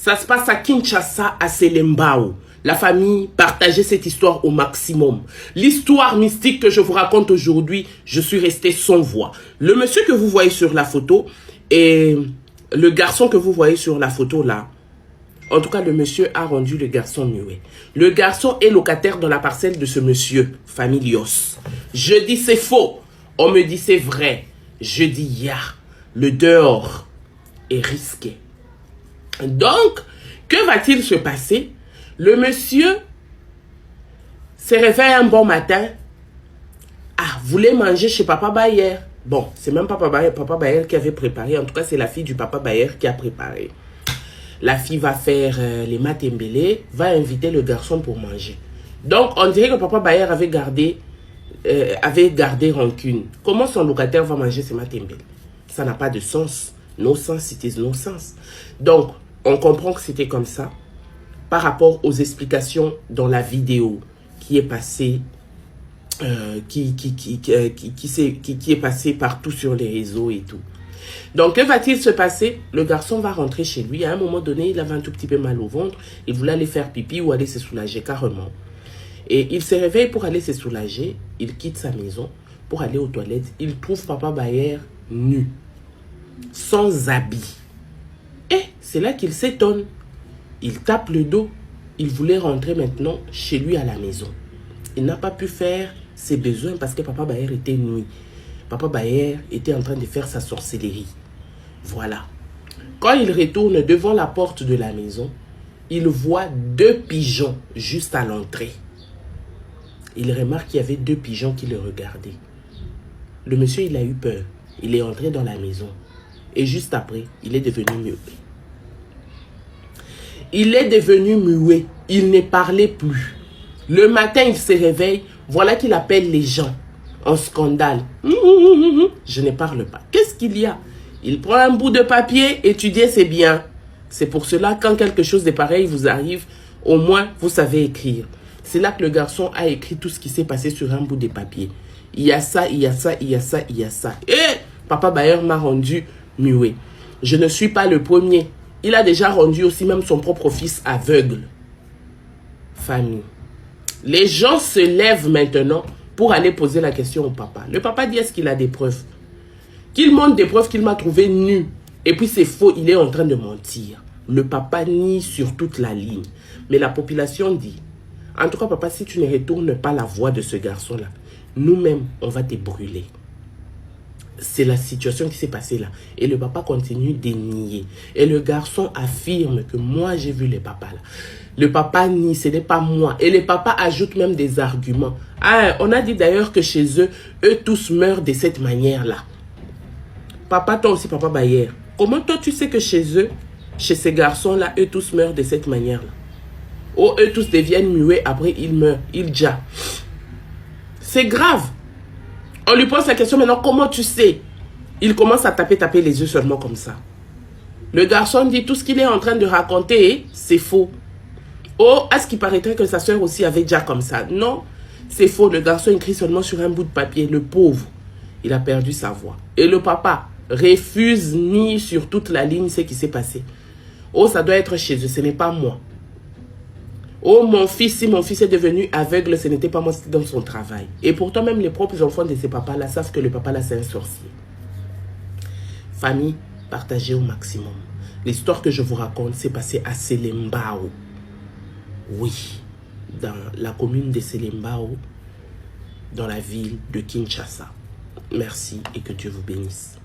Ça se passe à Kinshasa, à Selembao. La famille, partagez cette histoire au maximum. L'histoire mystique que je vous raconte aujourd'hui, je suis resté sans voix. Le monsieur que vous voyez sur la photo et le garçon que vous voyez sur la photo là, en tout cas, le monsieur a rendu le garçon muet. Le garçon est locataire dans la parcelle de ce monsieur, Familios. Je dis c'est faux. On me dit c'est vrai. Je dis ya. Le dehors est risqué. Donc, que va-t-il se passer? Le monsieur se réveille un bon matin. Ah, voulait manger chez Papa Bayer. Bon, c'est même pas Papa Bayer qui avait préparé. En tout cas, c'est la fille du Papa Bayer qui a préparé. La fille va faire les matembele, va inviter le garçon pour manger. Donc, on dirait que Papa Bayer avait gardé rancune. Comment son locataire va manger ses matembele? Ça n'a pas de sens. No sense, it is no sense. Donc, on comprend que c'était comme ça par rapport aux explications dans la vidéo qui est passée, qui est passée partout sur les réseaux et tout. Donc, que va-t-il se passer? Le garçon va rentrer chez lui. À un moment donné, il avait un tout petit peu mal au ventre. Il voulait aller faire pipi ou aller se soulager carrément. Et il se réveille pour aller se soulager. Il quitte sa maison pour aller aux toilettes. Il trouve Papa Bayer nu, sans habit. Et c'est là qu'il s'étonne. Il tape le dos. Il voulait rentrer maintenant chez lui à la maison. Il n'a pas pu faire ses besoins parce que Papa Bayer était nu. Papa Bayer était en train de faire sa sorcellerie. Voilà. Quand il retourne devant la porte de la maison, il voit 2 pigeons juste à l'entrée. Il remarque qu'il y avait 2 pigeons qui le regardaient. Le monsieur, il a eu peur. Il est entré dans la maison. Et juste après, il est devenu muet. Il est devenu muet. Il ne parlait plus. Le matin, il se réveille. Voilà qu'il appelle les gens. En scandale. Je ne parle pas. Qu'est-ce qu'il y a? Il prend un bout de papier, étudier c'est bien. C'est pour cela quand quelque chose de pareil vous arrive, au moins vous savez écrire. C'est là que le garçon a écrit tout ce qui s'est passé sur un bout de papier. Il y a ça, il y a ça, il y a ça, il y a ça. Et Papa Bayer m'a rendu muet. Je ne suis pas le premier. Il a déjà rendu aussi même son propre fils aveugle. Famille. Les gens se lèvent maintenant pour aller poser la question au papa. Le papa dit, est-ce qu'il a des preuves? Qu'il montre des preuves qu'il m'a trouvé nu. Et puis c'est faux, il est en train de mentir. Le papa nie sur toute la ligne. Mais la population dit, en tout cas papa, si tu ne retournes pas la voix de ce garçon-là, nous-mêmes, on va te brûler. C'est la situation qui s'est passée là. Et le papa continue de nier. Et le garçon affirme que moi, j'ai vu le papa là. Le papa nie, ce n'est pas moi. Et le papa ajoute même des arguments. Ah, on a dit d'ailleurs que chez eux, eux tous meurent de cette manière-là. Papa, toi aussi, Papa Bayer. Comment toi, tu sais que chez eux, chez ces garçons-là, eux tous meurent de cette manière-là? Oh, eux tous deviennent muets, après ils meurent, ils ja. C'est grave. On lui pose la question maintenant, comment tu sais? Il commence à taper les yeux seulement comme ça. Le garçon dit, tout ce qu'il est en train de raconter, c'est faux. Oh, est-ce qu'il paraîtrait que sa soeur aussi avait déjà comme ça? Non, c'est faux. Le garçon écrit seulement sur un bout de papier. Le pauvre, il a perdu sa voix. Et le papa refuse ni sur toute la ligne ce qui s'est passé. Oh, ça doit être chez eux, ce n'est pas moi. Oh, mon fils, si mon fils est devenu aveugle, ce n'était pas moi, c'était dans son travail. Et pourtant, même les propres enfants de ces papas-là savent que le papa-là, c'est un sorcier. Famille, partagez au maximum. L'histoire que je vous raconte s'est passée à Selembao. Oui, dans la commune de Selembao, dans la ville de Kinshasa. Merci et que Dieu vous bénisse.